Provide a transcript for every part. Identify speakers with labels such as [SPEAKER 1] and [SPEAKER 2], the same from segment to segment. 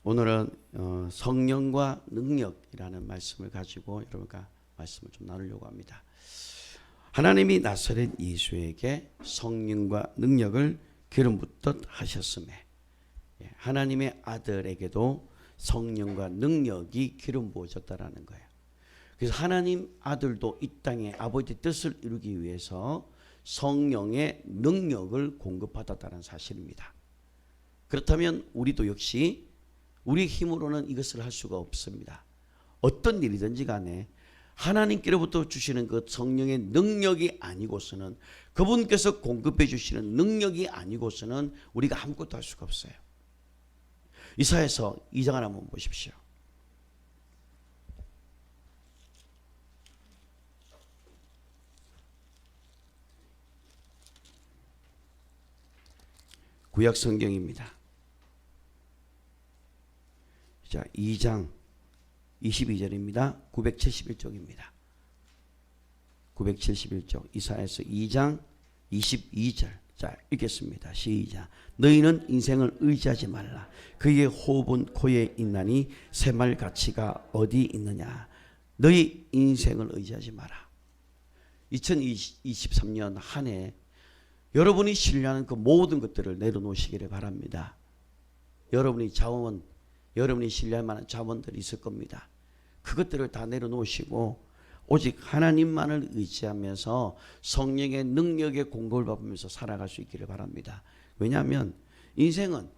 [SPEAKER 1] 오늘은 성령과 능력이라는 말씀을 가지고 여러분과 말씀을 좀 나누려고 합니다. 하나님이 나사렛 예수에게 성령과 능력을 기름 붓듯 하셨음에 하나님의 아들에게도 성령과 능력이 기름 부어졌다라는 거예요. 그래서 하나님 아들도 이 땅에 아버지 뜻을 이루기 위해서 성령의 능력을 공급받았다는 사실입니다. 그렇다면 우리도 역시 우리 힘으로는 이것을 할 수가 없습니다. 어떤 일이든지 간에 하나님께로부터 주시는 그 성령의 능력이 아니고서는, 그분께서 공급해 주시는 능력이 아니고서는 우리가 아무것도 할 수가 없어요. 이사야서 2장을 한번 보십시오. 구약 성경입니다. 자, 2장 22절입니다. 971쪽입니다. 971쪽 이사야서 2장 22절. 자, 읽겠습니다. 시작. 너희는 인생을 의지하지 말라. 그의 호흡은 코에 있나니 새말 가치가 어디 있느냐. 너희 인생을 의지하지 마라. 2023년 한 해 여러분이 신뢰하는 그 모든 것들을 내려놓으시기를 바랍니다. 여러분이 신뢰할 만한 자원들이 있을 겁니다. 그것들을 다 내려놓으시고 오직 하나님만을 의지하면서 성령의 능력의 공급을 받으면서 살아갈 수 있기를 바랍니다. 왜냐하면 인생은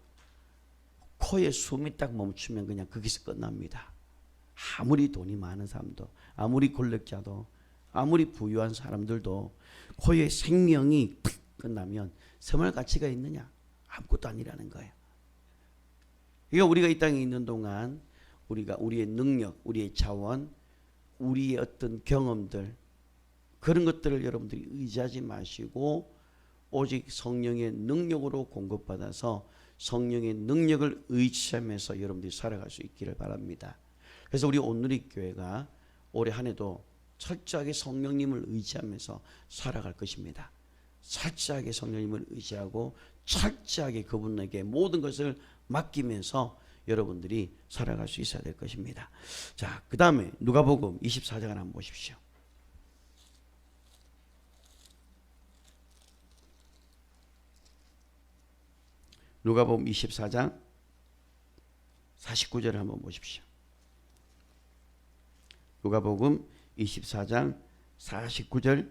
[SPEAKER 1] 코에 숨이 딱 멈추면 그냥 거기서 끝납니다. 아무리 돈이 많은 사람도, 아무리 권력자도, 아무리 부유한 사람들도 코에 생명이 끝나면 새말 가치가 있느냐? 아무것도 아니라는 거예요. 그러니까 우리가 이 땅에 있는 동안 우리가 우리의 능력, 우리의 자원, 우리의 어떤 경험들, 그런 것들을 여러분들이 의지하지 마시고 오직 성령의 능력으로 공급받아서 성령의 능력을 의지하면서 여러분들이 살아갈 수 있기를 바랍니다. 그래서 우리 온누리교회가 올해 한 해도 철저하게 성령님을 의지하면서 살아갈 것입니다. 철저하게 성령님을 의지하고 철저하게 그분에게 모든 것을 맡기면서 여러분들이 살아갈 수 있어야 될 것입니다. 자, 그 다음에 누가복음 24장을 한번 보십시오. 누가복음 24장 49절을 한번 보십시오. 누가복음 24장 49절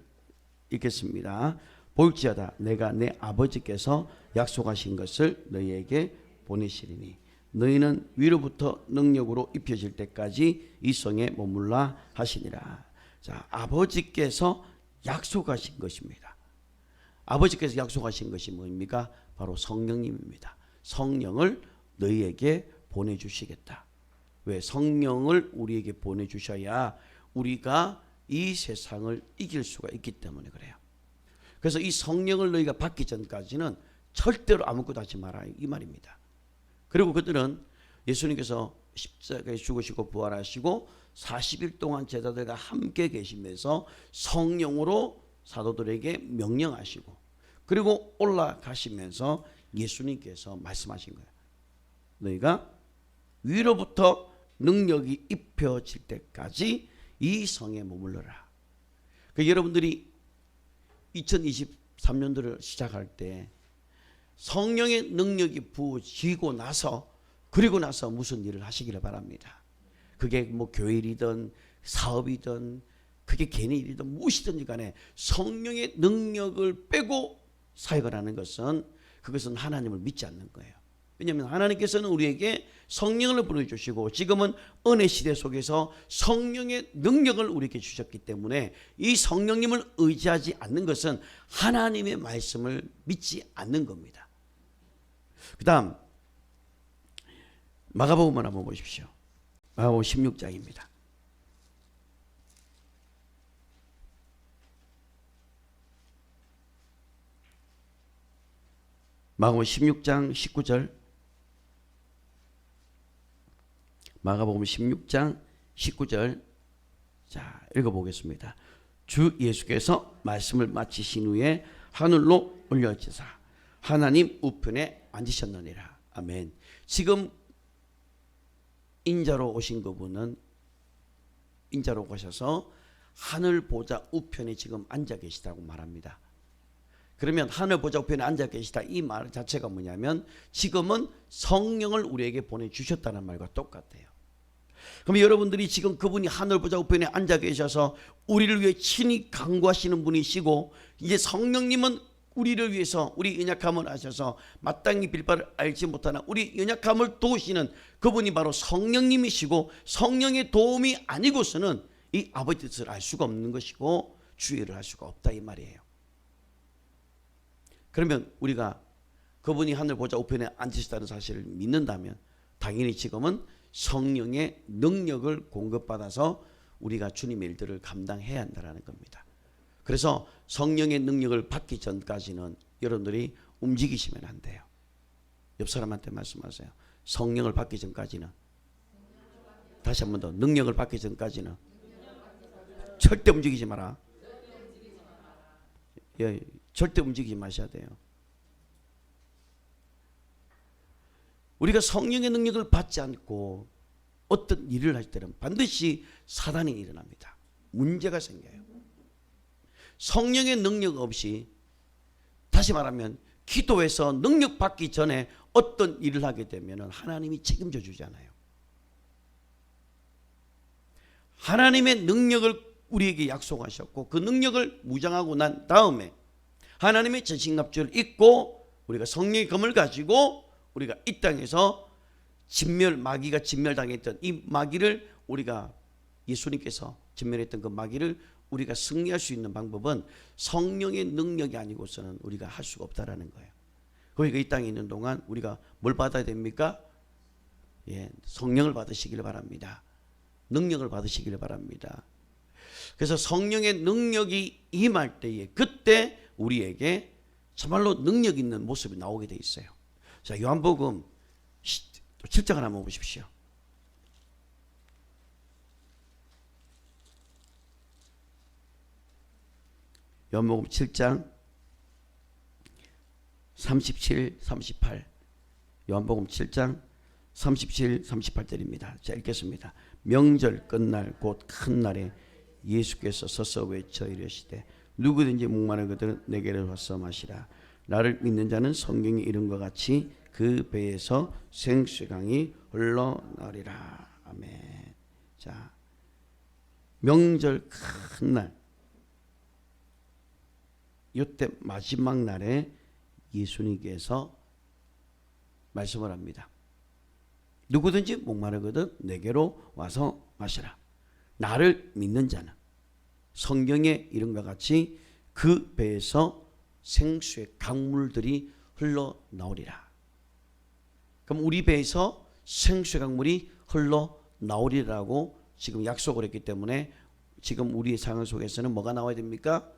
[SPEAKER 1] 읽겠습니다. 볼지어다 내가 내 아버지께서 약속하신 것을 너희에게 보내시리니 너희는 위로부터 능력으로 입혀질 때까지 이 성에 머물라 하시니라. 자, 아버지께서 약속하신 것입니다. 아버지께서 약속하신 것이 뭡니까? 바로 성령님입니다. 성령을 너희에게 보내주시겠다. 왜? 성령을 우리에게 보내주셔야 우리가 이 세상을 이길 수가 있기 때문에 그래요. 그래서 이 성령을 너희가 받기 전까지는 절대로 아무것도 하지 마라 이 말입니다. 그리고 그들은 예수님께서 십자가에 죽으시고 부활하시고 40일 동안 제자들과 함께 계시면서 성령으로 사도들에게 명령하시고 그리고 올라가시면서 예수님께서 말씀하신 거예요. 너희가 위로부터 능력이 입혀질 때까지 이 성에 머물러라. 여러분들이 2023년도를 시작할 때 성령의 능력이 부어지고 나서 그리고 나서 무슨 일을 하시기를 바랍니다. 그게 뭐 교회 일이든 사업이든 그게 개인의 일이든 무엇이든지 간에 성령의 능력을 빼고 사역을 하는 것은 그것은 하나님을 믿지 않는 거예요. 왜냐하면 하나님께서는 우리에게 성령을 보내주시고 지금은 은혜 시대 속에서 성령의 능력을 우리에게 주셨기 때문에 이 성령님을 의지하지 않는 것은 하나님의 말씀을 믿지 않는 겁니다. 그 다음 마가복음을 한번 보십시오. 마가복음 16장입니다. 마가복음 16장 19절 마가복음 16장 19절 자 읽어보겠습니다. 주 예수께서 말씀을 마치신 후에 하늘로 올려지사 하나님 우편에 앉으셨느니라. 아멘. 지금 인자로 오신 그분은 인자로 오셔서 하늘 보좌 우편에 지금 앉아 계시다고 말합니다. 그러면 하늘 보좌 우편에 앉아 계시다 이 말 자체가 뭐냐면 지금은 성령을 우리에게 보내주셨다는 말과 똑같아요. 그럼 여러분들이 지금 그분이 하늘 보좌 우편에 앉아 계셔서 우리를 위해 친히 간구하시는 분이시고, 이제 성령님은 우리를 위해서 우리 연약함을 아셔서 마땅히 빌 바를 알지 못하나 우리 연약함을 도우시는 그분이 바로 성령님이시고, 성령의 도움이 아니고서는 이 아버지 뜻을 알 수가 없는 것이고 주의를 할 수가 없다 이 말이에요. 그러면 우리가 그분이 하늘 보좌 우편에 앉으시다는 사실을 믿는다면 당연히 지금은 성령의 능력을 공급받아서 우리가 주님의 일들을 감당해야 한다는 겁니다. 그래서 성령의 능력을 받기 전까지는 여러분들이 움직이시면 안 돼요. 옆 사람한테 말씀하세요. 성령을 받기 전까지는, 다시 한 번 더, 능력을 받기 전까지는 절대 움직이지 마라. 예, 절대 움직이지 마셔야 돼요. 우리가 성령의 능력을 받지 않고 어떤 일을 할 때는 반드시 사단이 일어납니다. 문제가 생겨요. 성령의 능력 없이, 다시 말하면 기도에서 능력 받기 전에 어떤 일을 하게 되면 하나님이 책임져 주잖아요. 하나님의 능력을 우리에게 약속하셨고 그 능력을 무장하고 난 다음에 하나님의 전신갑주를 입고 우리가 성령의 검을 가지고 우리가 이 땅에서 마귀가 진멸당했던 이 마귀를, 우리가 예수님께서 진멸했던 그 마귀를 우리가 승리할 수 있는 방법은 성령의 능력이 아니고서는 우리가 할 수가 없다라는 거예요. 그러니까 이 땅에 있는 동안 우리가 뭘 받아야 됩니까? 예, 성령을 받으시길 바랍니다. 능력을 받으시길 바랍니다. 그래서 성령의 능력이 임할 때에 그때 우리에게 정말로 능력 있는 모습이 나오게 돼 있어요. 자, 요한복음 7장을 한번 보십시오. 요한복음 7장 37, 38. 요한복음 7장 37, 38절입니다. 자, 읽겠습니다. 명절 끝날 곧 큰 날에 예수께서 서서 외쳐 이르시되 누구든지 목마른 그들은 내게로 와서 마시라. 나를 믿는 자는 성경에 이른 것 같이 그 배에서 생수의 강이 흘러나오리라. 아멘. 자, 명절 큰 날, 이때 마지막 날에 예수님께서 말씀을 합니다. 누구든지 목마르거든 내게로 와서 마시라. 나를 믿는 자는 성경에 이른과 같이 그 배에서 생수의 강물들이 흘러나오리라. 그럼 우리 배에서 생수의 강물이 흘러나오리라고 지금 약속을 했기 때문에 지금 우리의 상황 속에서는 뭐가 나와야 됩니까?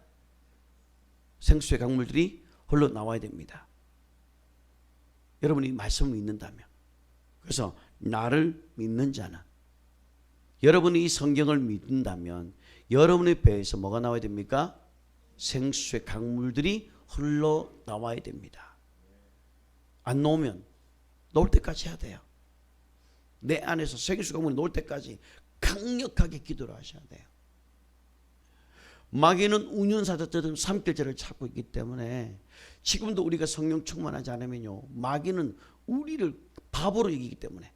[SPEAKER 1] 생수의 강물들이 흘러나와야 됩니다. 여러분이 말씀을 믿는다면. 그래서 나를 믿는 자는, 여러분이 이 성경을 믿는다면 여러분의 배에서 뭐가 나와야 됩니까? 생수의 강물들이 흘러나와야 됩니다. 안 나오면 나올 때까지 해야 돼요. 내 안에서 생수의 강물이 나올 때까지 강력하게 기도를 하셔야 돼요. 마귀는 운윤사자처럼 삼킬자를 찾고 있기 때문에 지금도 우리가 성령 충만하지 않으면요, 마귀는 우리를 바보로 이기기 때문에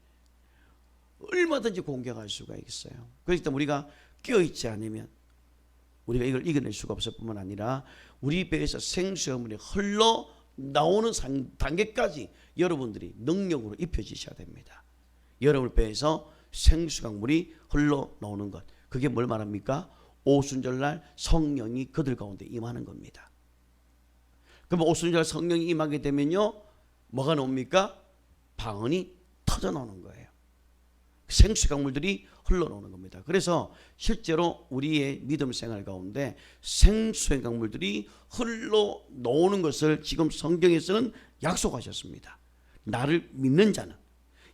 [SPEAKER 1] 얼마든지 공격할 수가 있어요. 그렇기 때문에 우리가 깨어있지 않으면 우리가 이걸 이겨낼 수가 없을 뿐만 아니라 우리 배에서 생수의 물이 흘러나오는 단계까지 여러분들이 능력으로 입혀지셔야 됩니다. 여러분 배에서 생수의 물이 흘러나오는 것, 그게 뭘 말합니까? 오순절날 성령이 그들 가운데 임하는 겁니다. 그럼 오순절 성령이 임하게 되면요, 뭐가 나옵니까? 방언이 터져 나오는 거예요. 생수 강물들이 흘러나오는 겁니다. 그래서 실제로 우리의 믿음 생활 가운데 생수의 강물들이 흘러나오는 것을 지금 성경에서는 약속하셨습니다. 나를 믿는 자는,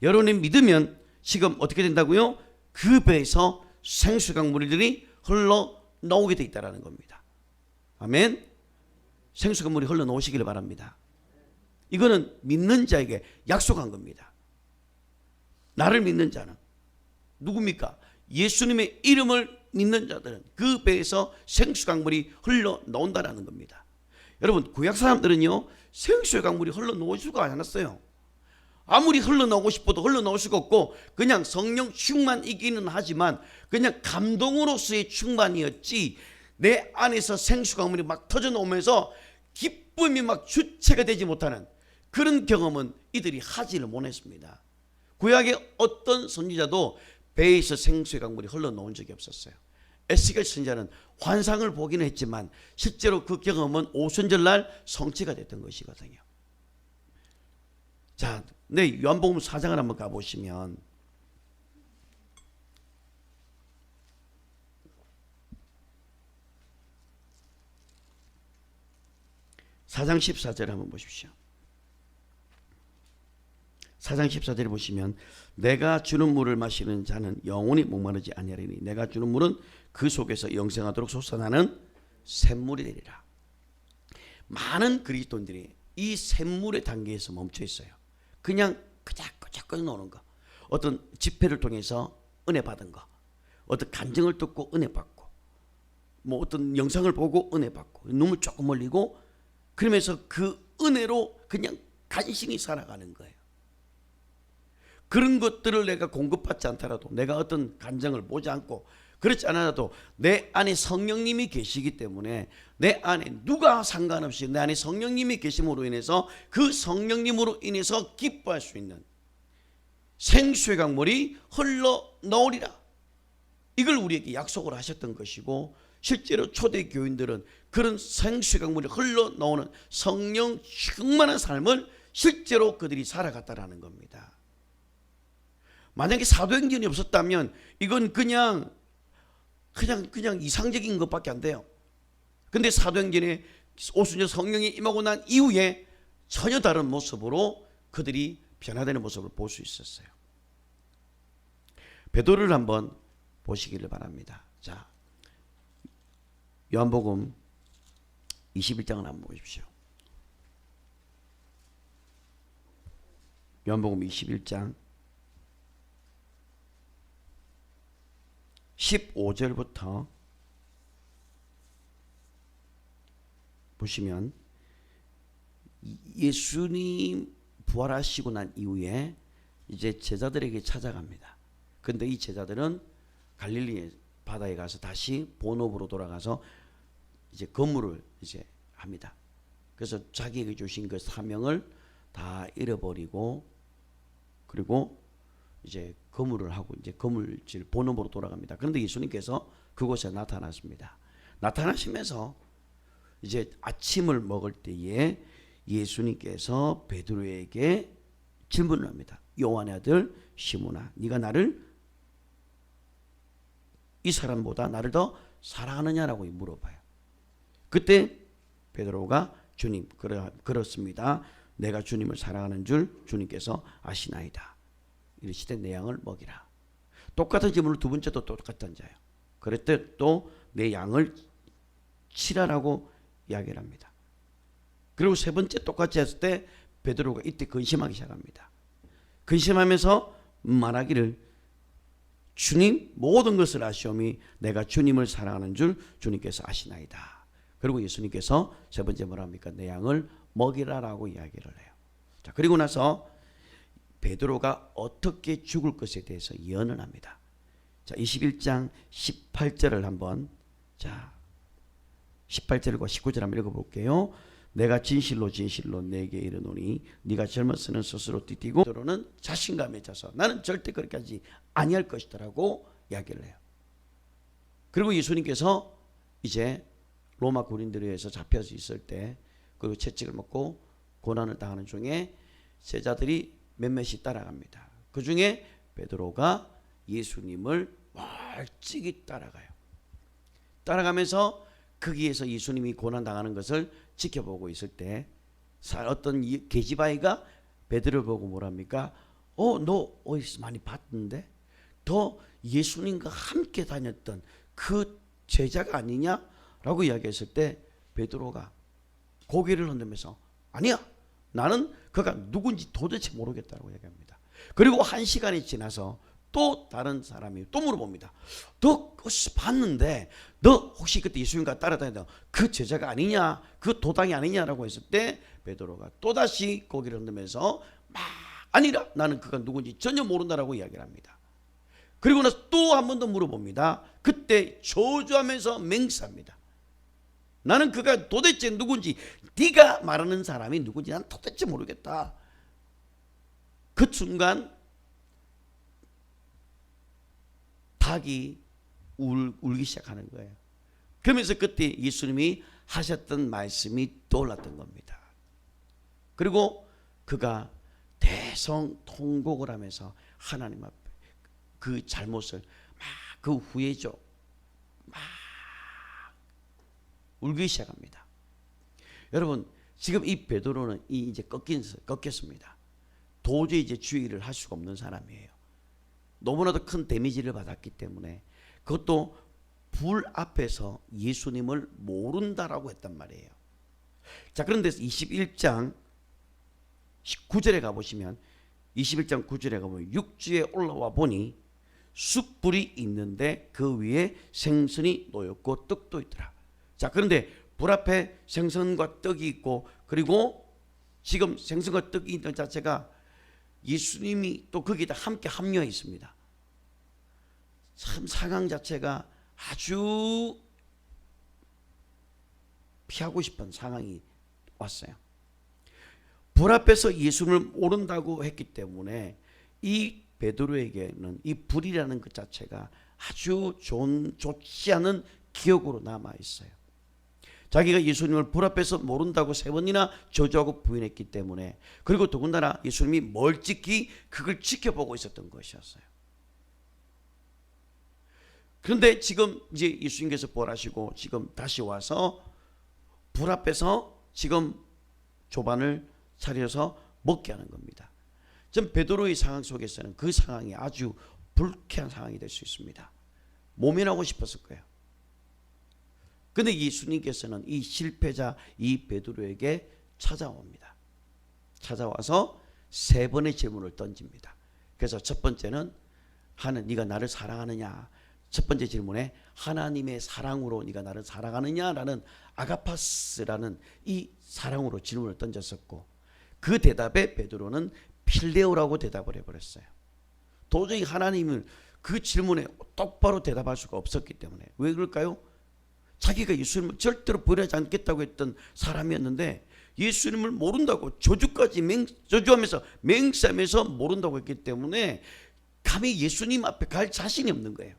[SPEAKER 1] 여러분이 믿으면 지금 어떻게 된다고요? 그 배에서 생수 강물들이 흘러나오게 돼 있다는 겁니다. 아멘. 생수 강물이 흘러나오시기를 바랍니다. 이거는 믿는 자에게 약속한 겁니다. 나를 믿는 자는, 누굽니까? 예수님의 이름을 믿는 자들은 그 배에서 생수 강물이 흘러 나온다라는 겁니다. 여러분, 구약 사람들은요 생수의 강물이 흘러 나올 수가 않았어요. 아무리 흘러나오고 싶어도 흘러나올 수가 없고 그냥 성령 충만이기는 하지만 그냥 감동으로서의 충만이었지 내 안에서 생수 강물이 막 터져 나오면서 기쁨이 막 주체가 되지 못하는 그런 경험은 이들이 하지를 못했습니다. 구약의 어떤 선지자도 배에서 생수의 강물이 흘러나온 적이 없었어요. 에스겔 선지자는 환상을 보기는 했지만 실제로 그 경험은 오순절날 성취가 됐던 것이거든요. 자, 네, 요한복음 4장을 한번 가보시면 (4장 14절) 한번 보십시오. 4장 14절에 보시면 내가 주는 물을 마시는 자는 영원히 목마르지 아니하리니 내가 주는 물은 그 속에서 영생하도록 솟아나는 샘물이 되리라. 많은 그리스도인들이 이 샘물의 단계에서 멈춰 있어요. 그냥 그작 나오는 거, 어떤 집회를 통해서 은혜 받은 거, 어떤 간증을 듣고 은혜 받고, 뭐 어떤 영상을 보고 은혜 받고, 눈물 조금 흘리고 그러면서 그 은혜로 그냥 간신히 살아가는 거예요. 그런 것들을 내가 공급받지 않더라도, 내가 어떤 간증을 보지 않고 그렇지 않아도 내 안에 성령님이 계시기 때문에 내 안에 누가 상관없이 내 안에 성령님이 계심으로 인해서 그 성령님으로 인해서 기뻐할 수 있는 생수의 강물이 흘러나오리라. 이걸 우리에게 약속을 하셨던 것이고 실제로 초대 교인들은 그런 생수의 강물이 흘러나오는 성령 충만한 삶을 실제로 그들이 살아갔다라는 겁니다. 만약에 사도행전이 없었다면 이건 그냥 이상적인 것밖에 안 돼요. 근데 사도행전에 오순절 성령이 임하고 난 이후에 전혀 다른 모습으로 그들이 변화되는 모습을 볼 수 있었어요. 베드로를 한번 보시기를 바랍니다. 자, 요한복음 21장을 한번 보십시오. 요한복음 21장 15절부터 보시면 예수님 부활하시고 난 이후에 이제 제자들에게 찾아갑니다. 근데 이 제자들은 갈릴리 바다에 가서 다시 본업으로 돌아가서 이제 건물을 이제 합니다. 그래서 자기에게 주신 그 사명을 다 잃어버리고 그리고 이제 거물을 하고 이제 거물질 본업으로 돌아갑니다. 그런데 예수님께서 그곳에 나타나십니다. 나타나시면서 이제 아침을 먹을 때에 예수님께서 베드로에게 질문을 합니다. 요한의 아들 시몬아, 네가 나를 이 사람보다 나를 더 사랑하느냐라고 물어봐요. 그때 베드로가 주님, 그렇습니다. 내가 주님을 사랑하는 줄 주님께서 아시나이다. 이르시되 내 양을 먹이라. 똑같은 질문을 두 번째도 똑같은 자예요. 그랬더니 또 내 양을 치라라고 이야기를 합니다. 그리고 세 번째 똑같이 했을 때 베드로가 이때 근심하기 시작합니다. 근심하면서 말하기를 주님 모든 것을 아시오미 내가 주님을 사랑하는 줄 주님께서 아시나이다. 그리고 예수님께서 세 번째 뭐라 합니까? 내 양을 먹이라라고 이야기를 해요. 자, 그리고 나서 베드로가 어떻게 죽을 것에 대해서 예언을 합니다. 자, 21장 18절을 한번, 자 18절과 19절 한번 읽어볼게요. 내가 진실로 진실로 내게 이르노니 네가 젊었으는 스스로 뛰뛰고 베드로는 자신감에 차서 나는 절대 그렇게 하지 아니할 것이다라고 이야기를 해요. 그리고 예수님께서 이제 로마 군인들에 의해서 잡혀서 있을 때 그리고 채찍을 먹고 고난을 당하는 중에 제자들이 몇몇이 따라갑니다. 그 중에 베드로가 예수님을 멀찍이 따라가요. 따라가면서 거기에서 예수님이 고난당하는 것을 지켜보고 있을 때 어떤 계집아이가 베드로를 보고 뭐랍니까? 너 어디서 많이 봤는데? 너 예수님과 함께 다녔던 그 제자가 아니냐? 라고 이야기했을 때 베드로가 고개를 흔들면서 아니야, 나는 그가 누군지 도대체 모르겠다고 얘기합니다. 그리고 1시간이 지나서 또 다른 사람이 또 물어봅니다. 너 봤는데 너 혹시 그때 예수님과 따라다니던 그 제자가 아니냐, 그 도당이 아니냐라고 했을 때 베드로가 또다시 고개를 흔들면서 막 아니라 나는 그가 누군지 전혀 모른다라고 이야기를 합니다. 그리고 나서 또 한 번 더 물어봅니다. 그때 저주하면서 맹세합니다. 나는 그가 도대체 누군지, 네가 말하는 사람이 누군지 난 도대체 모르겠다. 그 순간 닭이 울기 시작하는 거예요. 그러면서 그때 예수님이 하셨던 말씀이 떠올랐던 겁니다. 그리고 그가 대성통곡을 하면서 하나님 앞에 그 잘못을 막 그 후회죠, 막 울기 시작합니다. 여러분, 지금 이 베드로는 이제 꺾였습니다. 도저히 이제 주의를 할 수가 없는 사람이에요. 너무나도 큰 데미지를 받았기 때문에, 그것도 불 앞에서 예수님을 모른다라고 했단 말이에요. 자, 그런데 21장 9절에 가보시면, 21장 9절에 가보면 육지에 올라와 보니 숯불이 있는데 그 위에 생선이 놓였고 떡도 있더라. 자, 그런데 불 앞에 생선과 떡이 있고, 그리고 지금 생선과 떡이 있는 자체가 예수님이 또 거기다 함께 합류해 있습니다. 참 상황 자체가 아주 피하고 싶은 상황이 왔어요. 불 앞에서 예수님을 모른다고 했기 때문에 이 베드로에게는 이 불이라는 것 자체가 아주 좋지 않은 기억으로 남아 있어요. 자기가 예수님을 불 앞에서 모른다고 3번이나 저주하고 부인했기 때문에, 그리고 더군다나 예수님이 멀찍이 그걸 지켜보고 있었던 것이었어요. 그런데 지금 이제 예수님께서 벌하시고 지금 다시 와서 불 앞에서 지금 조반을 차려서 먹게 하는 겁니다. 전 베드로의 상황 속에서는 그 상황이 아주 불쾌한 상황이 될 수 있습니다. 모면하고 싶었을 거예요. 그런데 예수님께서는 이 실패자 이 베드로에게 찾아옵니다. 찾아와서 3번의 질문을 던집니다. 그래서 첫 번째는 네가 나를 사랑하느냐, 첫 번째 질문에 하나님의 사랑으로 네가 나를 사랑하느냐라는 아가파스라는 이 사랑으로 질문을 던졌었고, 그 대답에 베드로는 필레오라고 대답을 해버렸어요. 도저히 하나님을 그 질문에 똑바로 대답할 수가 없었기 때문에. 왜 그럴까요? 자기가 예수님을 절대로 버리지 않겠다고 했던 사람이었는데 예수님을 모른다고 저주하면서 맹세하면서 모른다고 했기 때문에 감히 예수님 앞에 갈 자신이 없는 거예요.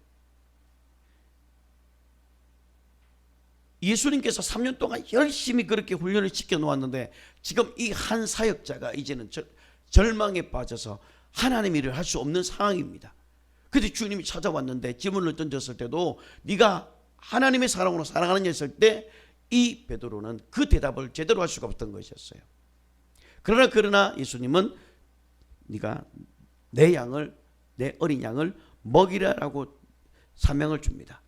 [SPEAKER 1] 예수님께서 3년 동안 열심히 그렇게 훈련을 시켜 놓았는데 지금 이 한 사역자가 이제는 절망에 빠져서 하나님 일을 할 수 없는 상황입니다. 그런데 주님이 찾아왔는데 질문을 던졌을 때도 네가 하나님의 사랑으로 사랑하느냐 했을 때 이 베드로는 그 대답을 제대로 할 수가 없던 것이었어요. 그러나 예수님은 네가 내 어린 양을 먹이라라고 사명을 줍니다.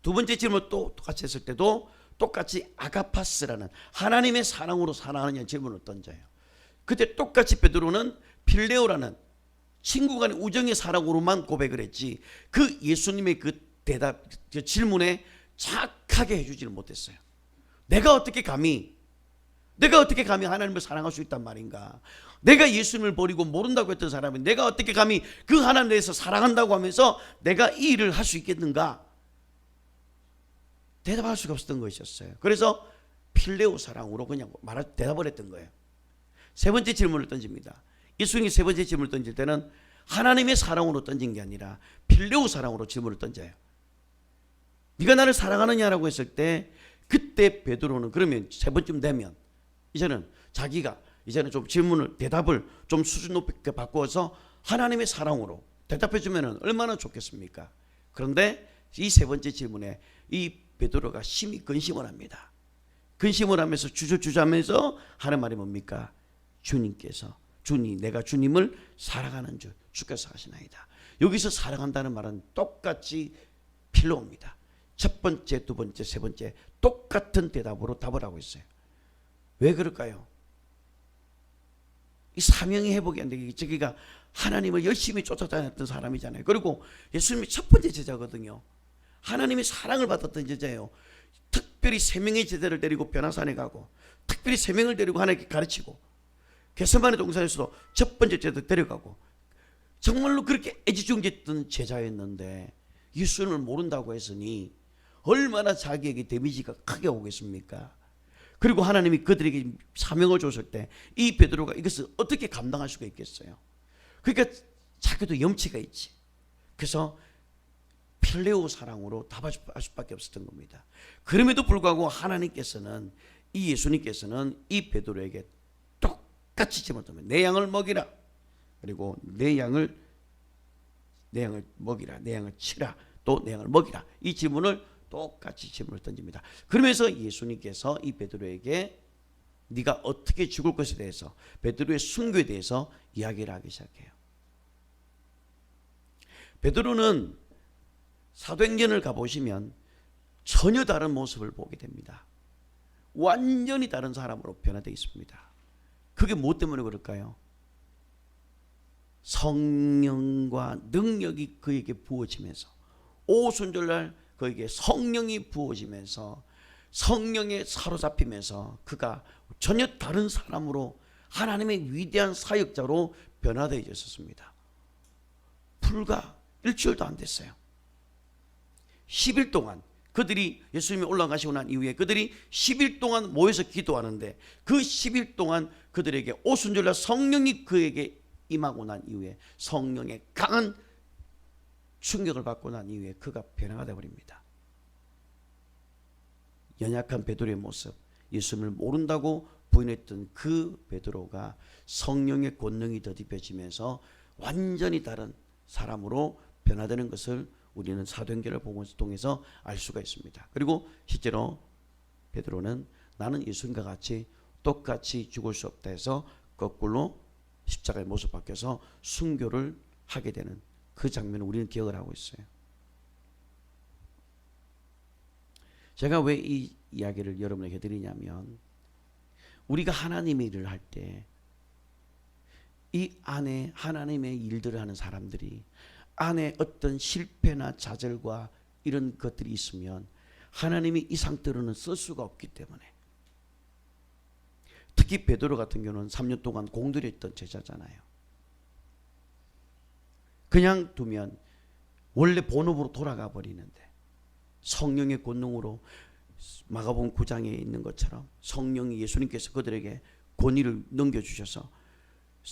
[SPEAKER 1] 두 번째 질문을 또 똑같이 했을 때도 똑같이 아가파스라는 하나님의 사랑으로 사랑하느냐 질문을 던져요. 그때 똑같이 베드로는 필레오라는 친구 간의 우정의 사랑으로만 고백을 했지 그 예수님의 그 대답, 그 질문에 착하게 해주지를 못했어요. 내가 어떻게 감히 하나님을 사랑할 수 있단 말인가? 내가 예수님을 버리고 모른다고 했던 사람이 내가 어떻게 감히 그 하나님에 대해서 사랑한다고 하면서 내가 이 일을 할 수 있겠는가? 대답할 수가 없었던 것이었어요. 그래서 필레오 사랑으로 그냥 대답을 했던 거예요. 세 번째 질문을 던집니다. 예수님이 세 번째 질문을 던질 때는 하나님의 사랑으로 던진 게 아니라 필레오 사랑으로 질문을 던져요. 네가 나를 사랑하느냐라고 했을 때 그때 베드로는 그러면 세 번쯤 되면 이제는 자기가 좀 대답을 좀 수준 높게 바꾸어서 하나님의 사랑으로 대답해 주면 얼마나 좋겠습니까? 그런데 이 세 번째 질문에 이 베드로가 심히 근심을 합니다. 근심을 하면서 주저하면서 하는 말이 뭡니까? 내가 주님을 사랑하는 줄 주께서 하시나이다. 여기서 사랑한다는 말은 똑같이 필요합니다. 첫 번째, 두 번째, 세 번째 똑같은 대답으로 답을 하고 있어요. 왜 그럴까요? 이 사명의 회복이 안 되게 저기가 하나님을 열심히 쫓아다녔던 사람이잖아요. 그리고 예수님이 첫 번째 제자거든요. 하나님의 사랑을 받았던 제자예요. 특별히 3명의 제자를 데리고 변화산에 가고, 특별히 3명을 데리고 하나님께 가르치고, 겟세마네 동산에서도 첫 번째 제자 데려가고, 정말로 그렇게 애지중지했던 제자였는데 예수님을 모른다고 했으니 얼마나 자기에게 데미지가 크게 오겠습니까? 그리고 하나님이 그들에게 사명을 줬을 때 이 베드로가 이것을 어떻게 감당할 수가 있겠어요? 그러니까 자기도 염치가 있지. 그래서 필레오 사랑으로 답할 수밖에 없었던 겁니다. 그럼에도 불구하고 하나님께서는, 이 예수님께서는 이 베드로에게 똑같이 질문을 던집니다. 내 양을 먹이라. 그리고 내 양을 먹이라. 내 양을 치라. 또 내 양을 먹이라. 이 질문을 똑같이 질문을 던집니다. 그러면서 예수님께서 이 베드로에게 네가 어떻게 죽을 것에 대해서, 베드로의 순교에 대해서 이야기를 하기 시작해요. 베드로는 사도행전을 가보시면 전혀 다른 모습을 보게 됩니다. 완전히 다른 사람으로 변화되어 있습니다. 그게 무엇 때문에 그럴까요? 성령과 능력이 그에게 부어지면서, 오순절날 그에게 성령이 부어지면서 성령에 사로잡히면서 그가 전혀 다른 사람으로 하나님의 위대한 사역자로 변화되어 있었습니다. 불과 일주일도 안 됐어요. 10일 동안 그들이, 예수님이 올라가시고 난 이후에 그들이 10일 동안 모여서 기도하는데, 그 10일 동안 그들에게 오순절날 성령이 그에게 임하고 난 이후에, 성령의 강한 충격을 받고 난 이후에 그가 변화가 되어버립니다. 연약한 베드로의 모습, 예수님을 모른다고 부인했던 그 베드로가 성령의 권능이 더딥혀지면서 완전히 다른 사람으로 변화되는 것을 우리는 사도행전을 통해서 알 수가 있습니다. 그리고 실제로 베드로는 나는 예수님과 같이 똑같이 죽을 수 없다 해서 거꾸로 십자가의 모습 바뀌어서 순교를 하게 되는 그 장면을 우리는 기억을 하고 있어요. 제가 왜 이 이야기를 여러분에게 드리냐면, 우리가 하나님의 일을 할 때 이 안에 하나님의 일들을 하는 사람들이 안에 어떤 실패나 좌절과 이런 것들이 있으면 하나님이 이 상태로는 쓸 수가 없기 때문에, 특히 베드로 같은 경우는 3년 동안 공들였던 제자잖아요. 그냥 두면 원래 본업으로 돌아가 버리는데, 성령의 권능으로 마가복음 9장에 있는 것처럼 성령이, 예수님께서 그들에게 권위를 넘겨주셔서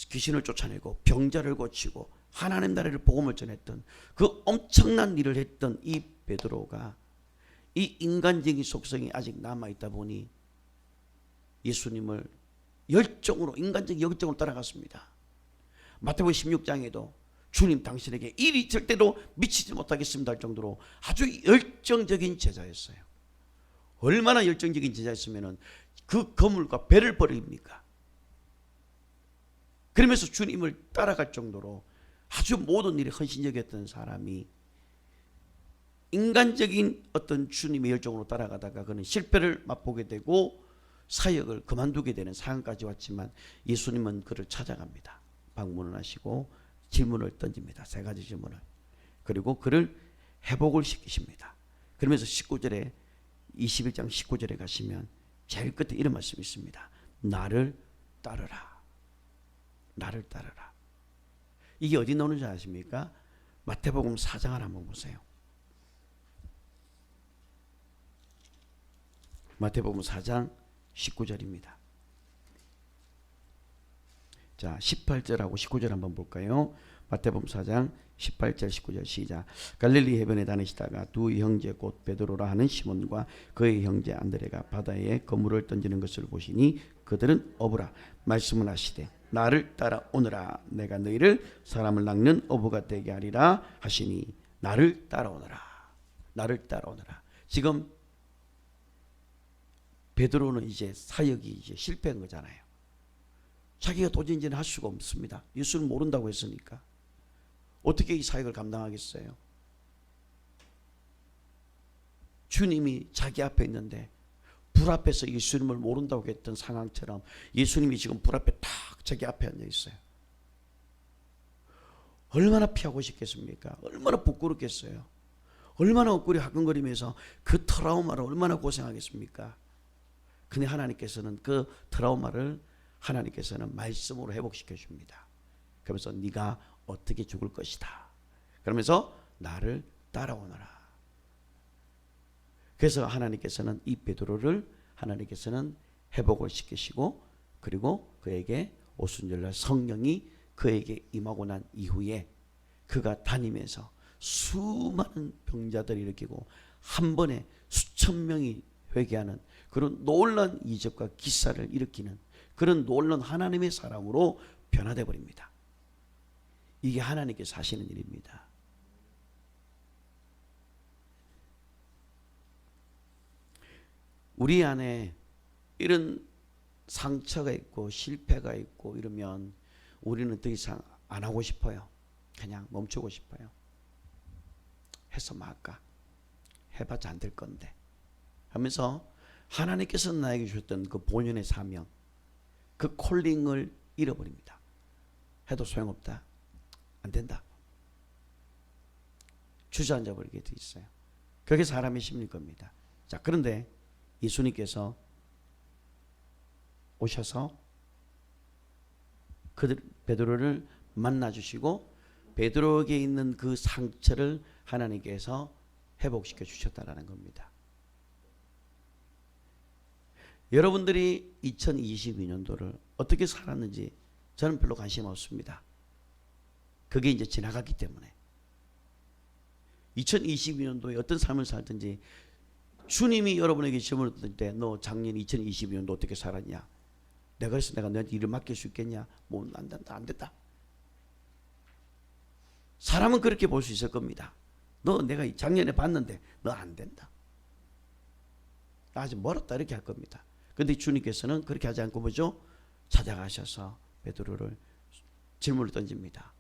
[SPEAKER 1] 귀신을 쫓아내고 병자를 고치고 하나님 나라를 복음을 전했던 그 엄청난 일을 했던 이 베드로가 이 인간적인 속성이 아직 남아있다 보니 예수님을 열정으로, 인간적인 열정으로 따라갔습니다. 마태복음 16장에도 주님 당신에게 일이 절대로 미치지 못하겠습니다 할 정도로 아주 열정적인 제자였어요. 얼마나 열정적인 제자였으면 그 거물과 배를 버립니까? 그러면서 주님을 따라갈 정도로 아주 모든 일에 헌신적이었던 사람이 인간적인 어떤 주님의 열정으로 따라가다가 그는 실패를 맛보게 되고 사역을 그만두게 되는 상황까지 왔지만, 예수님은 그를 찾아갑니다. 방문을 하시고 질문을 던집니다. 3가지 질문을. 그리고 그를 회복을 시키십니다. 그러면서 19절에, 21장 19절에 가시면 제일 끝에 이런 말씀이 있습니다. 나를 따르라. 나를 따르라. 이게 어디 나오는지 아십니까? 마태복음 4장을 한번 보세요. 마태복음 4장 19절입니다. 자, 18절하고 19절 한번 볼까요? 마태복음 4장 18절 19절 시작. 갈릴리 해변에 다니시다가 두 형제 곧 베드로라 하는 시몬과 그의 형제 안드레가 바다에 그물을 던지는 것을 보시니 그들은 어부라. 말씀을 하시되 나를 따라오너라. 내가 너희를 사람을 낚는 어부가 되게 하리라 하시니 나를 따라오너라. 나를 따라오너라. 지금 베드로는 이제 사역이 이제 실패한 거잖아요. 자기가 도저히 이제는 할 수가 없습니다. 예수를 모른다고 했으니까. 어떻게 이 사역을 감당하겠어요? 주님이 자기 앞에 있는데 불 앞에서 예수님을 모른다고 했던 상황처럼 예수님이 지금 불 앞에 딱 자기 앞에 앉아 있어요. 얼마나 피하고 싶겠습니까? 얼마나 부끄럽겠어요? 얼마나 엇구리 화끈거리면서 그 트라우마를 얼마나 고생하겠습니까? 근데 하나님께서는 그 트라우마를 하나님께서는 말씀으로 회복시켜 줍니다. 그러면서 네가 어떻게 죽을 것이다. 그러면서 나를 따라오너라. 그래서 하나님께서는 이 베드로를 하나님께서는 회복을 시키시고 그리고 그에게 오순절날 성령이 그에게 임하고 난 이후에 그가 다니면서 수많은 병자들을 일으키고 한 번에 수천 명이 회개하는 그런 놀라운 이적과 기사를 일으키는 그런 놀라운 하나님의 사람으로 변화되어 버립니다. 이게 하나님께서 하시는 일입니다. 우리 안에 이런 상처가 있고 실패가 있고 이러면 우리는 더 이상 안 하고 싶어요. 그냥 멈추고 싶어요. 해서 말까? 해봤자 안 될 건데 하면서 하나님께서 나에게 주셨던 그 본연의 사명, 그 콜링을 잃어버립니다. 해도 소용없다. 안 된다. 주저앉아 버리게 돼 있어요. 그게 사람의 심리일 겁니다. 자, 그런데 예수님께서 오셔서 베드로를 만나주시고 베드로에게 있는 그 상처를 하나님께서 회복시켜 주셨다는 겁니다. 여러분들이 2022년도를 어떻게 살았는지 저는 별로 관심 없습니다. 그게 이제 지나갔기 때문에 2022년도에 어떤 삶을 살든지 주님이 여러분에게 질문을 던질 때 너 작년 2022년도 어떻게 살았냐? 내가 너한테 일을 맡길 수 있겠냐? 뭐 안 된다, 안 됐다. 사람은 그렇게 볼 수 있을 겁니다. 너 내가 작년에 봤는데 너 안 된다. 아직 멀었다 이렇게 할 겁니다. 그런데 주님께서는 그렇게 하지 않고 뭐죠? 찾아가셔서 베드로를 질문을 던집니다.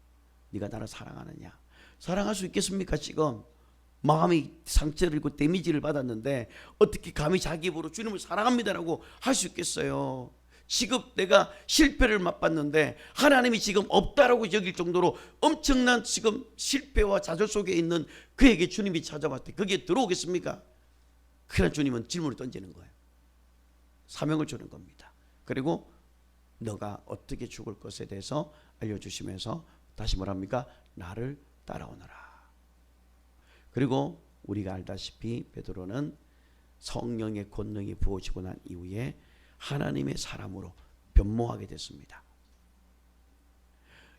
[SPEAKER 1] 네가 나를 사랑하느냐? 사랑할 수 있겠습니까? 지금 마음이 상처를 입고 데미지를 받았는데 어떻게 감히 자기 입으로 주님을 사랑합니다라고 할 수 있겠어요? 지금 내가 실패를 맛봤는데 하나님이 지금 없다라고 여길 정도로 엄청난 지금 실패와 좌절 속에 있는 그에게 주님이 찾아왔을 때 거기에 들어오겠습니까? 그런 주님은 질문을 던지는 거예요. 사명을 주는 겁니다. 그리고 너가 어떻게 죽을 것에 대해서 알려주시면서 다시 뭐랍니까? 나를 따라오너라. 그리고 우리가 알다시피 베드로는 성령의 권능이 부어지고 난 이후에 하나님의 사람으로 변모하게 됐습니다.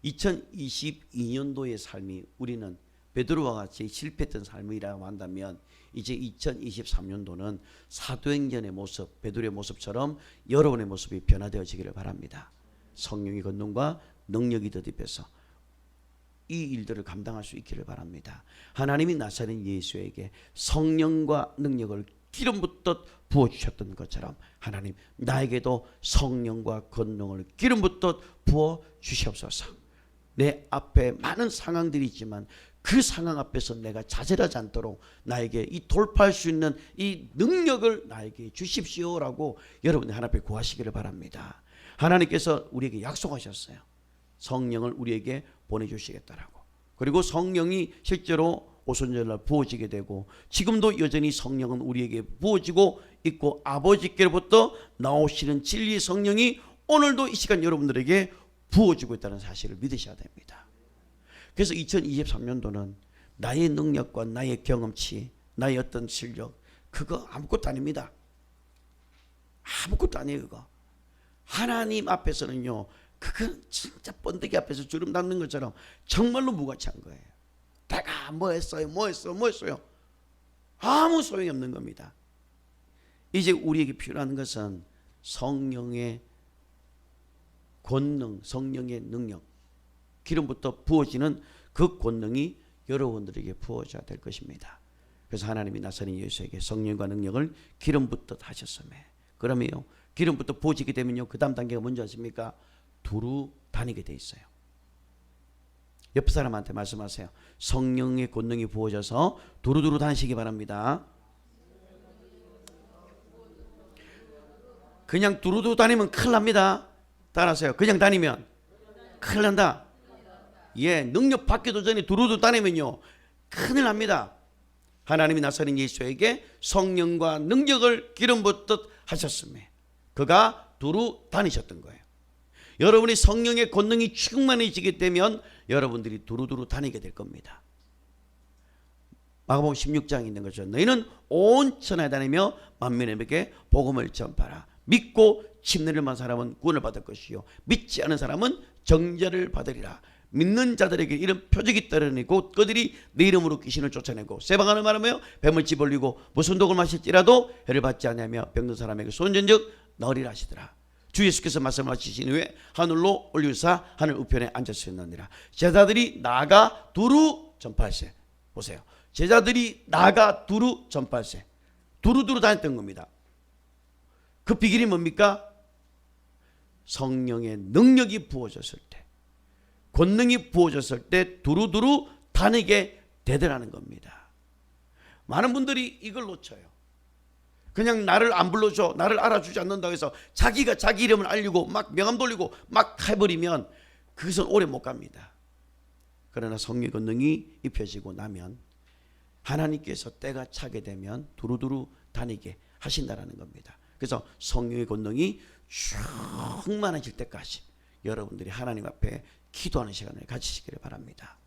[SPEAKER 1] 2022년도의 삶이 우리는 베드로와 같이 실패했던 삶이라고 한다면 이제 2023년도는 사도행전의 모습, 베드로의 모습처럼 여러분의 모습이 변화되어지기를 바랍니다. 성령의 권능과 능력이 덧입혀서 이 일들을 감당할 수 있기를 바랍니다. 하나님이 나사렛 예수에게 성령과 능력을 기름 붓듯 부어주셨던 것처럼 하나님 나에게도 성령과 권능을 기름 붓듯 부어주시옵소서. 내 앞에 많은 상황들이 있지만 그 상황 앞에서 내가 좌절하지 않도록 나에게 이 돌파할 수 있는 이 능력을 나에게 주십시오라고 여러분이 하나님 앞에 구하시기를 바랍니다. 하나님께서 우리에게 약속하셨어요. 성령을 우리에게 보내주시겠다라고. 그리고 성령이 실제로 오순절날 부어지게 되고 지금도 여전히 성령은 우리에게 부어지고 있고 아버지께로부터 나오시는 진리의 성령이 오늘도 이 시간 여러분들에게 부어지고 있다는 사실을 믿으셔야 됩니다. 그래서 2023년도는 나의 능력과 나의 경험치, 나의 어떤 실력 그거 아무것도 아닙니다. 아무것도 아니에요. 그거 하나님 앞에서는요 그건 진짜 번데기 앞에서 주름 닦는 것처럼 정말로 무가치한 거예요. 내가 뭐 했어요? 아무 소용이 없는 겁니다. 이제 우리에게 필요한 것은 성령의 권능, 성령의 능력, 기름부터 부어지는 그 권능이 여러분들에게 부어져야 될 것입니다. 그래서 하나님이 나사렛 예수에게 성령과 능력을 기름 붓듯 하셨음에 그러면요 기름부터 부어지게 되면요 그 다음 단계가 뭔지 아십니까? 두루 다니게 돼 있어요. 옆 사람한테 말씀하세요. 성령의 권능이 부어져서 두루두루 다니시기 바랍니다. 그냥 두루두루 다니면 큰일 납니다. 따라하세요. 그냥 다니면 큰일 난다. 능력 받기도 전에 두루두루 다니면요 큰일 납니다. 하나님이 나사렛 예수에게 성령과 능력을 기름 붓듯 하셨으며 그가 두루 다니셨던 거예요. 여러분이 성령의 권능이 충만해지게 되면 여러분들이 두루두루 다니게 될 겁니다. 마가복음 16장에 있는 거죠. 너희는 온 천하에 다니며 만민에게 복음을 전파하라. 믿고 침례를 사람은 구원을 받을 것이요 믿지 않은 사람은 정죄를 받으리라. 믿는 자들에게 이런 표적이 따르니고 그들이 내 이름으로 귀신을 쫓아내고 세방하는 말하며 뱀을 집어올리고 무슨 독을 마실지라도 해를 받지 않으며 병든 사람에게 손전적 너리라 하시더라. 주 예수께서 말씀하시신 후에 하늘로 올리사 하늘 우편에 앉으셨느니라. 제자들이 나가 두루 전파하세. 보세요. 제자들이 나가 두루 전파하세. 두루두루 다녔던 겁니다. 그 비결이 뭡니까? 성령의 능력이 부어졌을 때, 권능이 부어졌을 때 두루두루 다니게 되더라는 겁니다. 많은 분들이 이걸 놓쳐요. 그냥 나를 안 불러줘, 나를 알아주지 않는다고 해서 자기가 자기 이름을 알리고 막 명함 돌리고 막 해버리면 그것은 오래 못 갑니다. 그러나 성령의 권능이 입혀지고 나면 하나님께서 때가 차게 되면 두루두루 다니게 하신다라는 겁니다. 그래서 성령의 권능이 충만해질 때까지 여러분들이 하나님 앞에 기도하는 시간을 가지시기를 바랍니다.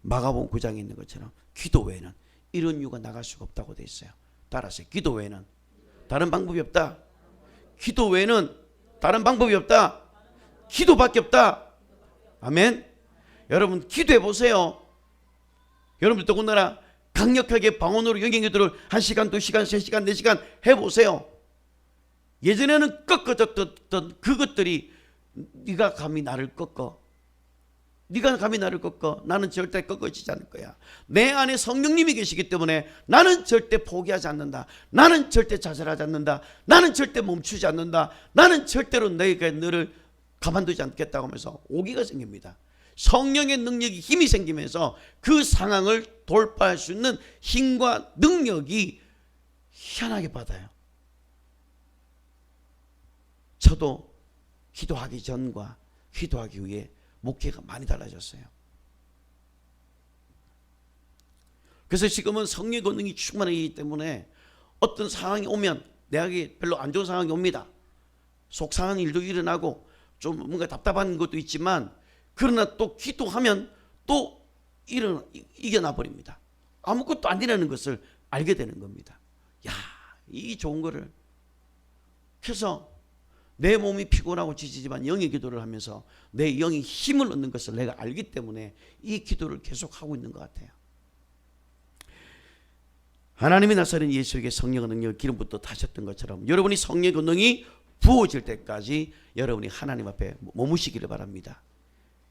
[SPEAKER 1] 마가복음 9장에 있는 것처럼 기도 외에는 이런 이유가 나갈 수가 없다고 되어 있어요. 따라서 기도 외에는 다른 방법이 없다. 기도 외에는 다른 방법이 없다. 기도밖에 없다. 아멘. 여러분 기도해 보세요. 여러분들 더군다나 강력하게 방언으로 영의 기도를 1시간, 2시간, 3시간, 4시간 해보세요. 예전에는 꺾어졌던 그것들이 네가 감히 나를 꺾어. 네가 감히 나를 꺾어. 나는 절대 꺾어지지 않을 거야. 내 안에 성령님이 계시기 때문에 나는 절대 포기하지 않는다. 나는 절대 좌절하지 않는다. 나는 절대 멈추지 않는다. 나는 절대로 너를 가만두지 않겠다고 하면서 오기가 생깁니다. 성령의 능력이 힘이 생기면서 그 상황을 돌파할 수 있는 힘과 능력이 희한하게 받아요. 저도 기도하기 전과 기도하기 후에 목회가 많이 달라졌어요. 그래서 지금은 성령의 권능이 충만하기 때문에 어떤 상황이 오면 내게 별로 안 좋은 상황이 옵니다. 속상한 일도 일어나고 좀 뭔가 답답한 것도 있지만 그러나 또 기도하면 또 이겨나 버립니다. 아무것도 안 되는 것을 알게 되는 겁니다. 야, 이 좋은 거를. 그래서 내 몸이 피곤하고 지치지만 영의 기도를 하면서 내 영이 힘을 얻는 것을 내가 알기 때문에 이 기도를 계속하고 있는 것 같아요. 하나님이 나사렛 예수에게 성령의 능력을 기름 붓듯 하셨던 것처럼 여러분이 성령의 권능이 부어질 때까지 여러분이 하나님 앞에 머무시기를 바랍니다.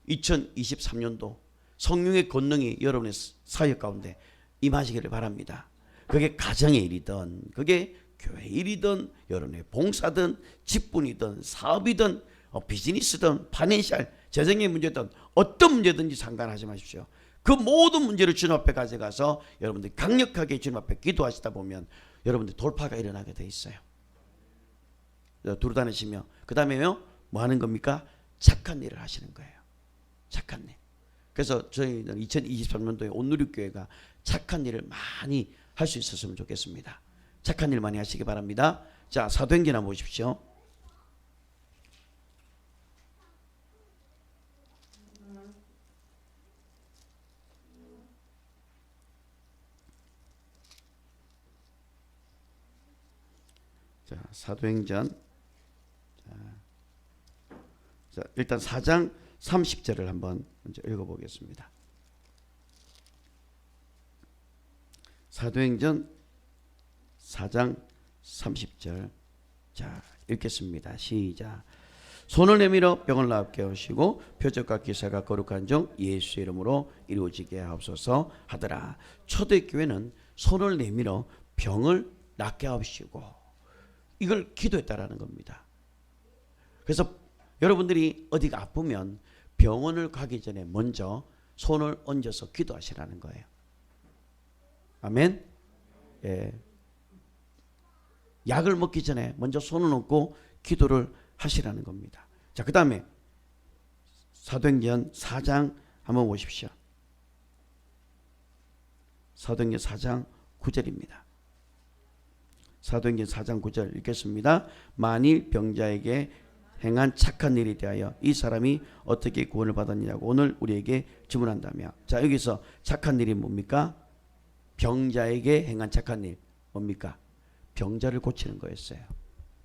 [SPEAKER 1] 2023년도 성령의 권능이 여러분의 사역 가운데 임하시기를 바랍니다. 그게 가정의 일이든 그게 교회 일이든 여러분의 봉사든 직분이든 사업이든 비즈니스든 파이낸셜 재정의 문제든 어떤 문제든지 상관하지 마십시오. 그 모든 문제를 주님 앞에 가져가서 여러분들이 강력하게 주님 앞에 기도하시다 보면 여러분들 돌파가 일어나게 돼 있어요. 두루 다니시며 그 다음에요 뭐 하는 겁니까? 착한 일을 하시는 거예요. 착한 일. 그래서 저희는 2023년도에 온누리교회가 착한 일을 많이 할 수 있었으면 좋겠습니다. 착한 일 많이 하시기 바랍니다. 자, 사도행전 한번 보십시오. 자, 사도행전. 자, 일단 4장 30절을 한번 먼저 읽어보겠습니다. 사도행전 4장 30절. 자, 읽겠습니다. 시작. 손을 내밀어 병을 낫게 하시고 표적과 기사가 거룩한 종 예수 이름으로 이루어지게 하옵소서 하더라. 초대교회는 손을 내밀어 병을 낫게 하시고 이걸 기도했다라는 겁니다. 그래서 여러분들이 어디가 아프면 병원을 가기 전에 먼저 손을 얹어서 기도하시라는 거예요. 아멘. 예. 약을 먹기 전에 먼저 손을 얹고 기도를 하시라는 겁니다. 자, 그 다음에 사도행전 4장 한번 보십시오. 사도행전 4장 9절입니다. 사도행전 4장 9절 읽겠습니다. 만일 병자에게 행한 착한 일에 대하여 이 사람이 어떻게 구원을 받았느냐고 오늘 우리에게 질문한다며. 자, 여기서 착한 일이 뭡니까? 병자에게 행한 착한 일 뭡니까? 병자를 고치는 거였어요.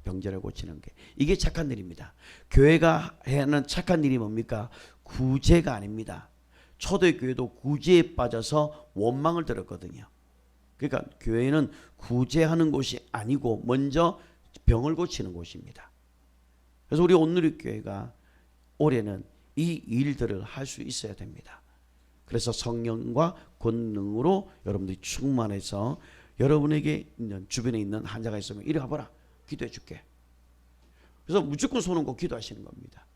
[SPEAKER 1] 병자를 고치는 게 이게 착한 일입니다. 교회가 하는 착한 일이 뭡니까? 구제가 아닙니다. 초대 교회도 구제에 빠져서 원망을 들었거든요. 그러니까 교회는 구제하는 곳이 아니고 먼저 병을 고치는 곳입니다. 그래서 우리 온누리교회가 올해는 이 일들을 할 수 있어야 됩니다. 그래서 성령과 권능으로 여러분들이 충만해서 여러분에게 있는 주변에 있는 환자가 있으면 이리 와봐라, 기도해 줄게. 그래서 무조건 손 얹고 기도하시는 겁니다.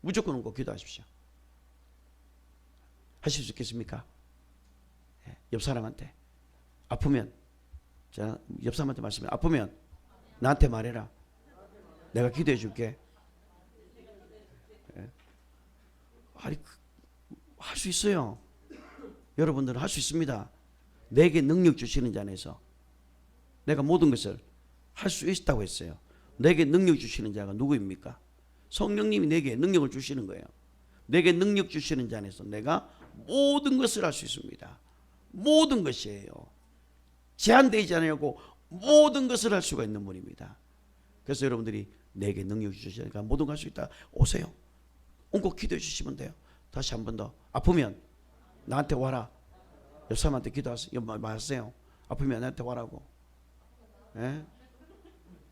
[SPEAKER 1] 무조건 얹고 기도하십시오. 하실 수 있겠습니까? 옆 사람한테 아프면, 자, 옆 사람한테 말씀해. 아프면 나한테 말해라. 내가 기도해 줄게. 아니, 할 수 있어요. 여러분들은 할 수 있습니다. 내게 능력 주시는 자 안에서 내가 모든 것을 할 수 있다고 했어요. 내게 능력 주시는 자가 누구입니까? 성령님이 내게 능력을 주시는 거예요. 내게 능력 주시는 자 안에서 내가 모든 것을 할 수 있습니다. 모든 것이에요. 제한되지 않으려고 모든 것을 할 수가 있는 분입니다. 그래서 여러분들이 내게 능력 주시니까 모든 걸 할 수 있다. 오세요. 얹고 기도해 주시면 돼요. 다시 한 번 더. 아프면 나한테 와라. 옆 사람한테 기도하세요. 말하세요. 아프면 나한테 와라고. 예?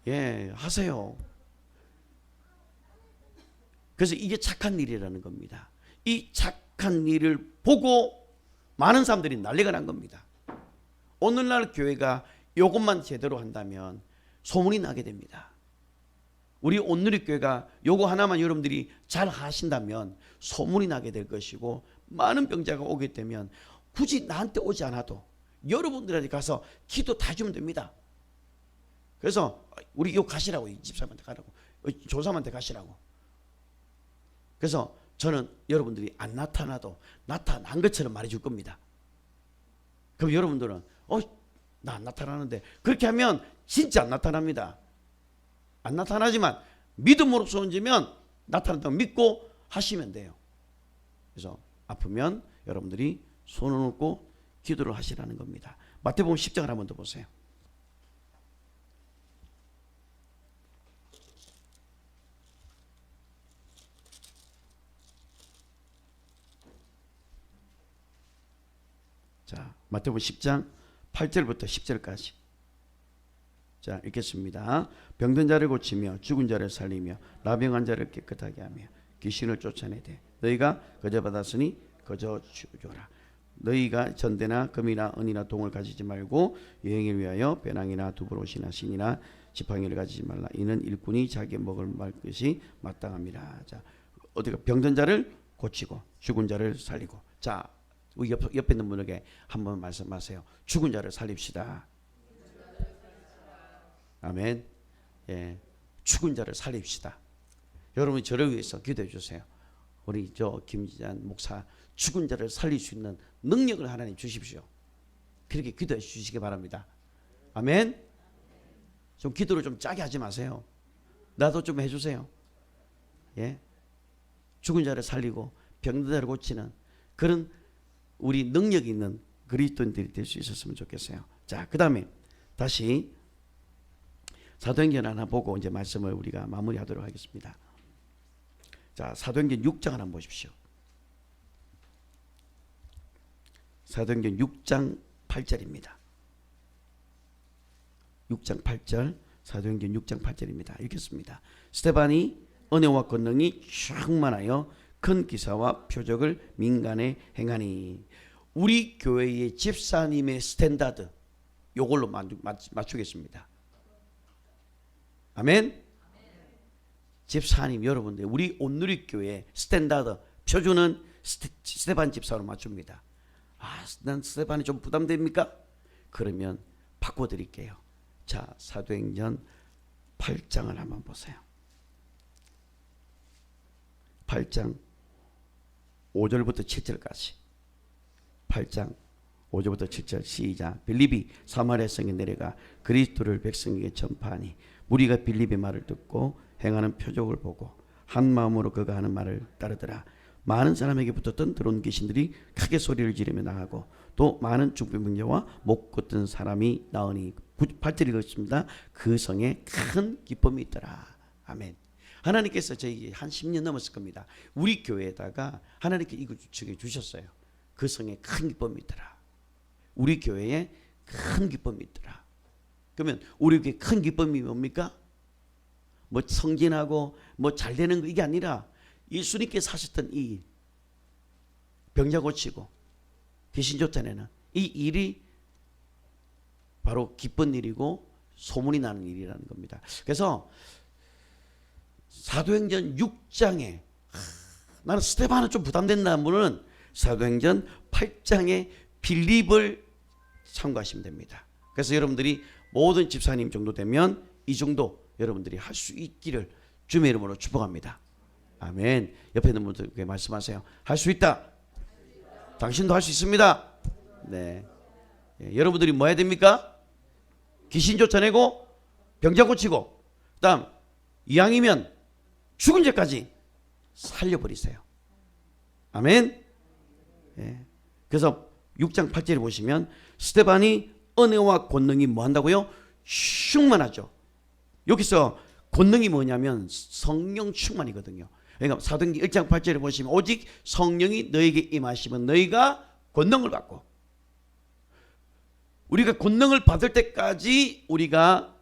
[SPEAKER 1] 예, 하세요. 그래서 이게 착한 일이라는 겁니다. 이 착한 일을 보고 많은 사람들이 난리가 난 겁니다. 오늘날 교회가 이것만 제대로 한다면 소문이 나게 됩니다. 우리 온누리교회가 요거 하나만 여러분들이 잘 하신다면 소문이 나게 될 것이고 많은 병자가 오게 되면 굳이 나한테 오지 않아도 여러분들한테 가서 기도 다 주면 됩니다. 그래서 우리 요 가시라고, 이 집사람한테 가라고, 조사님한테 가시라고. 그래서 저는 여러분들이 안 나타나도 나타난 것처럼 말해줄 겁니다. 그럼 여러분들은 나 안 나타나는데, 그렇게 하면 진짜 안 나타납니다. 안 나타나지만 믿음으로 손지면 나타난다고 믿고 하시면 돼요. 그래서 아프면 여러분들이 손을 얹고 기도를 하시라는 겁니다. 마태복음 10장을 한번 더 보세요. 자, 마태복음 10장 8절부터 10절까지. 자, 읽겠습니다. 병든 자를 고치며 죽은 자를 살리며 나병한 자를 깨끗하게 하며 귀신을 쫓아내되 너희가 거저 받았으니 거저 주라. 너희가 전대나 금이나 은이나 동을 가지지 말고 여행을 위하여 배낭이나 두부옷이나 신이나 지팡이를 가지지 말라. 이는 일꾼이 자기 먹을 말 것이 마땅합니다. 자, 어디가 병든 자를 고치고 죽은 자를 살리고. 자, 우리 옆에 있는 분에게 한번 말씀하세요. 죽은 자를 살립시다. 아멘. 예, 죽은 자를 살립시다. 여러분이 저를 위해서 기도해 주세요. 우리 김지한 목사 죽은 자를 살릴 수 있는 능력을 하나님 주십시오. 그렇게 기도해 주시기 바랍니다. 아멘. 좀 기도를 좀 짜게 하지 마세요. 나도 좀 해주세요. 예, 죽은 자를 살리고 병든 자를 고치는 그런 우리 능력 있는 그리스도인들이 될 수 있었으면 좋겠어요. 자, 그 다음에 다시 사도행전 하나 보고 이제 말씀을 우리가 마무리하도록 하겠습니다. 자, 사도행전 6장 한번 보십시오. 사도행전 6장 8절입니다. 6장 8절, 사도행전 6장 8절입니다. 읽겠습니다. 스데반이 은혜와 권능이 충만하여 큰 기사와 표적을 민간에 행하니. 우리 교회의 집사님의 스탠다드 요걸로 맞추겠습니다. 아멘. 집사님 여러분들, 우리 온누리교회 스탠다드 표준은 스데반 집사로 맞춥니다. 난 스데반이 좀 부담됩니까? 그러면 바꿔드릴게요. 자, 사도행전 8장을 한번 보세요. 8장 5절부터 7절까지 8장 5절부터 7절 시작. 빌립이 사마리아 성에 내려가 그리스도를 백성에게 전파하니 무리가 빌립의 말을 듣고 행하는 표적을 보고 한 마음으로 그가 하는 말을 따르더라. 많은 사람에게 붙었던 더러운 귀신들이 크게 소리를 지르며 나가고 또 많은 중병병자와 못 걷던 사람이 나으니 8절 읽었습니다. 그 성에 큰 기쁨이 있더라. 아멘. 하나님께서 저에게 한 10년 넘었을 겁니다. 우리 교회에다가 하나님께 이거 주셨어요. 그 성에 큰 기쁨이 있더라. 우리 교회에 큰 기쁨이 있더라. 그러면 우리 교회에 큰 기쁨이 뭡니까? 뭐 성진하고 뭐 잘 되는 거 이게 아니라 예수님께서 하셨던 이 병자 고치고 귀신 쫓아내는 이 일이 바로 기쁜 일이고 소문이 나는 일이라는 겁니다. 그래서 사도행전 6장에 나는 스테반은 좀 부담된다는 분은 사도행전 8장에 빌립을 참고하시면 됩니다. 그래서 여러분들이 모든 집사님 정도 되면 이 정도 여러분들이 할 수 있기를 주님의 이름으로 축복합니다. 아멘. 옆에 있는 분들께 말씀하세요. 할 수 있다. 당신도 할 수 있습니다. 네. 예, 여러분들이 뭐 해야 됩니까? 귀신 쫓아내고 병자 고치고 그다음 이왕이면 죽은 죄까지 살려버리세요. 아멘. 예. 그래서 6장 8절에 보시면 스데반이 은혜와 권능이 뭐 한다고요? 충만하죠. 여기서 권능이 뭐냐면 성령 충만이거든요. 그러니까 사도행전 1장 8절에 보시면 오직 성령이 너에게 임하시면 너희가 권능을 받고, 우리가 권능을 받을 때까지 우리가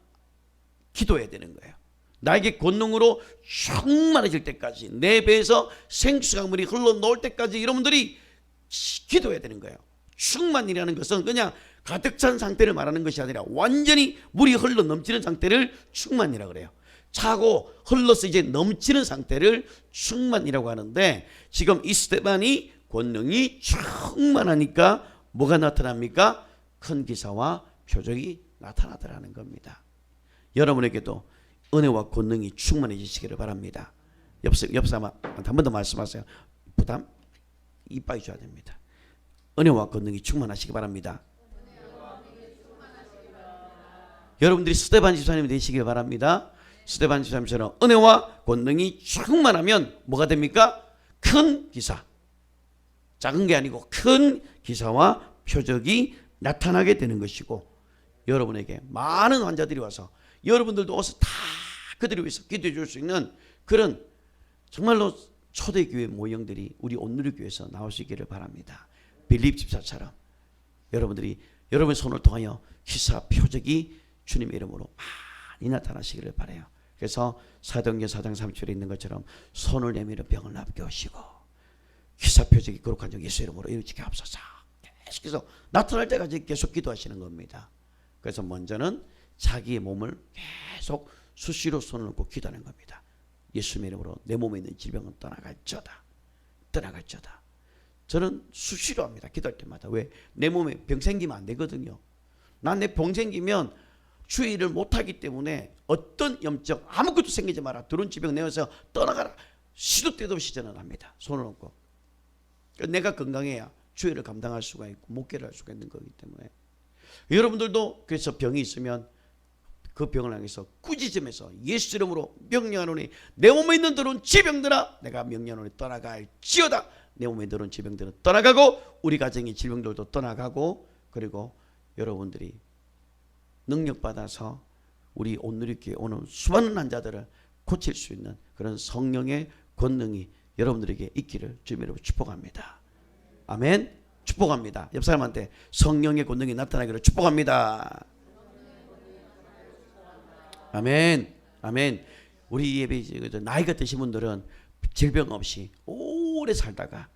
[SPEAKER 1] 기도해야 되는 거예요. 나에게 권능으로 충만해질 때까지, 내 배에서 생수강물이 흘러나올 때까지 여러분들이 기도해야 되는 거예요. 충만이라는 것은 그냥 가득 찬 상태를 말하는 것이 아니라 완전히 물이 흘러 넘치는 상태를 충만이라고 그래요. 차고 흘러서 이제 넘치는 상태를 충만이라고 하는데, 지금 이 스데반이 권능이 충만하니까 뭐가 나타납니까? 큰 기사와 표적이 나타나더라는 겁니다. 여러분에게도 은혜와 권능이 충만해지시기를 바랍니다. 옆사람한테 한 번 더 말씀하세요. 부담 이빠이 줘야 됩니다. 은혜와 권능이 충만하시기 바랍니다. 여러분들이 스데반 집사님이 되시길 바랍니다. 스데반 집사님처럼 은혜와 권능이 충만하면 뭐가 됩니까? 큰 기사, 작은 게 아니고 큰 기사와 표적이 나타나게 되는 것이고, 여러분에게 많은 환자들이 와서 여러분들도 어서 다 그들을 위해서 기도해 줄 수 있는 그런 정말로 초대교회 모형들이 우리 온누리교회에서 나올 수 있기를 바랍니다. 빌립 집사처럼 여러분들이 여러분의 손을 통하여 기사 표적이 주님의 이름으로 많이 나타나시기를 바라요. 그래서 사도행전 4장 30절에 있는 것처럼 손을 내밀어 병을 낫게 하시고 기사 표적이 거룩한 적 예수 이름으로 이루어지게 하옵소서. 계속해서 나타날 때까지 계속 기도하시는 겁니다. 그래서 먼저는 자기의 몸을 계속 수시로 손을 놓고 기도하는 겁니다. 예수님의 이름으로 내 몸에 있는 질병은 떠나갈지어다. 떠나갈지어다. 저는 수시로 합니다. 기도할 때마다. 왜? 내 몸에 병 생기면 안 되거든요. 난 내 병 생기면 주의를 못하기 때문에 어떤 염증 아무것도 생기지 마라. 들어온 질병 내어서 떠나가라. 시도 때도 없이 저는 합니다. 손을 얹고. 내가 건강해야 주의를 감당할 수가 있고 목회를 할 수가 있는 거기 때문에, 여러분들도 그래서 병이 있으면 그 병을 향해서 꾸짖으면서 예수 이름으로 명령하노니 내 몸에 있는 들어온 질병들아 내가 명령하노니 떠나갈지어다. 내 몸에 들어온 질병들은 떠나가고 우리 가정의 질병들도 떠나가고, 그리고 여러분들이 능력받아서 우리 온누리교회 오는 수많은 환자들을 고칠 수 있는 그런 성령의 권능이 여러분들에게 있기를 주님으로 축복합니다. 아멘. 축복합니다. 옆 사람한테 성령의 권능이 나타나기를 축복합니다. 아멘. 아멘. 우리 예배 나이가 드신 분들은 질병 없이 오래 살다가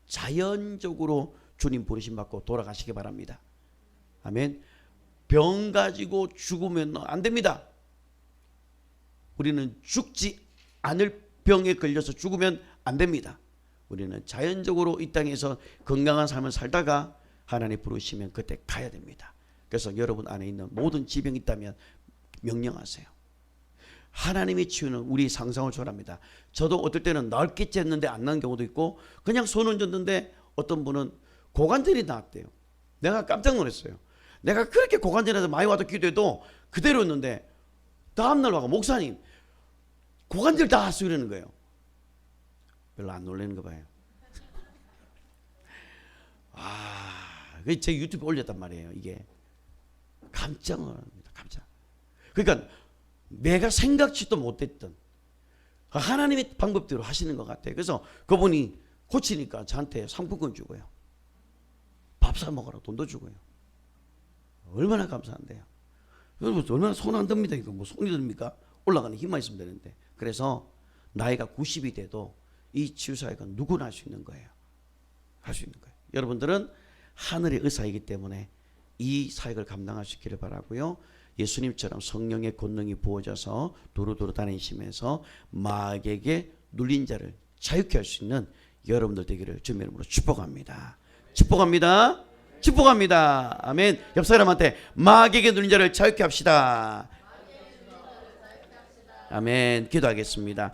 [SPEAKER 1] 자연적으로 주님 부르심 받고 돌아가시기 바랍니다. 아멘. 병 가지고 죽으면 안 됩니다. 우리는 죽지 않을 병에 걸려서 죽으면 안 됩니다. 우리는 자연적으로 이 땅에서 건강한 삶을 살다가 하나님 부르시면 그때 가야 됩니다. 그래서 여러분 안에 있는 모든 질병이 있다면 명령하세요. 하나님이 치유는 우리 상상을 초월합니다. 저도 어떨 때는 넓게 쨌는데 안 난 경우도 있고 그냥 손을 줬는데 어떤 분은 고관절이 나왔대요. 내가 깜짝 놀랐어요. 내가 그렇게 고관절에서 많이 와도 기도해도 그대로였는데 다음날 와가 목사님 고관절 다 왔어 이러는 거예요. 별로 안 놀라는 거 봐요. 제 유튜브에 올렸단 말이에요. 이게 깜짝 놀랍니다. 깜짝. 그러니까 내가 생각지도 못했던 하나님의 방법대로 하시는 것 같아요. 그래서 그분이 고치니까 저한테 상품권 주고요. 밥 사 먹으라 돈도 주고요. 얼마나 감사한데요. 여러분 얼마나 손 안 듭니다. 이거 뭐 손이 듭니까? 올라가는 힘만 있으면 되는데. 그래서 나이가 90이 돼도 이 치유사역은 누구나 할 수 있는 거예요. 할 수 있는 거예요. 여러분들은 하늘의 의사이기 때문에 이 사역을 감당할 수 있기를 바라고요. 예수님처럼 성령의 권능이 부어져서 도로도로 다니시면서 마귀에게 눌린 자를 자유케 할 수 있는 여러분들 되기를 주님의 이름으로 축복합니다. 축복합니다. 축복합니다. 아멘. 옆 사람한테 마귀에게 눌린 자를 자유케 합시다. 아멘. 기도하겠습니다.